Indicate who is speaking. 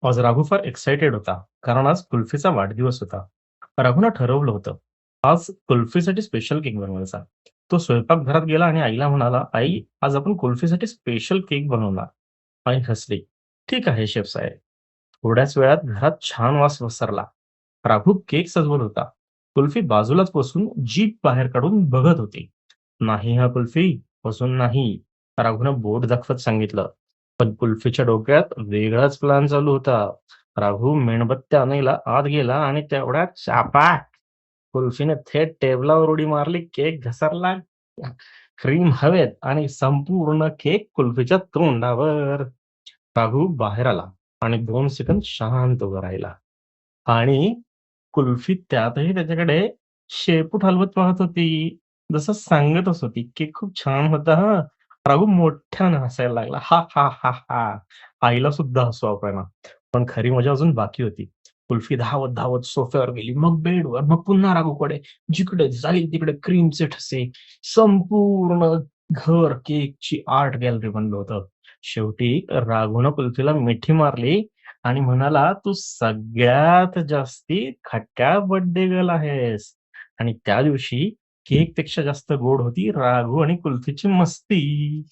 Speaker 1: आज राघू फार एक्साइटेड होता, कारण आज कुल्फीचा वाढदिवस होता. राघूनं ठरवलं होतं, आज कुल्फीसाठी स्पेशल केक बनवायचा. तो स्वयंपाकघरात गेला आणि आईला म्हणाला, "आई, आज आपण कुल्फीसाठी स्पेशल केक बनवणार." आई हसली. "ठीक आहे, शेफ साहेब." थोड्याच वेळात घरात छान वास पसरला. राघू केक सजवत होता. कुल्फी बाजूलाच बसून जीभ बाहेर काढून बघत होती. "नाही हा कुल्फी, अजून नाही." राघूनं बोट दाखवत सांगितलं. पण कुल्फीच्या डोक्यात वेगळाच प्लॅन चालू होता. राघू मेणबत्त्या आणायला आत गेला आणि तेवढ्यात चापाक! कुल्फीने थेट टेबलावर उडी मारली. केक घसरला. क्रीम हवेत आणि संपूर्ण केक कुल्फीच्या तोंडावर. राघू बाहेर आला आणि 2 सेकंद शांत उभा राहिला. आणि कुल्फी त्यातही त्याच्याकडे शेपूट हलवत पाहत होती. जसं सांगतच होती, "केक खूप छान होता हं." राघू मोठ्यानं हसायला लागला. "हा, हा, हा, हा." आईला सुद्धा हसू आला. पण खरी मजा अजून बाकी होती. कुल्फी धावत-धावत सोफ्यावर गेली, मग बेडवर, मग पुन्हा राघूकडे. जिकडे जाईल तिकडे क्रीमचे ठसे. संपूर्ण घर केकची आर्ट गॅलरी बनलं होतं. शेवटी राघूनं कुल्फीला मिठी मारली आणि म्हणाला, "तू सगळ्यात जास्ती खट्या बर्थडे गर्ल आहेस." आणि त्या दिवशी केकपेक्षा जास्त गोड होती राघू आणि कुल्फीची मस्ती.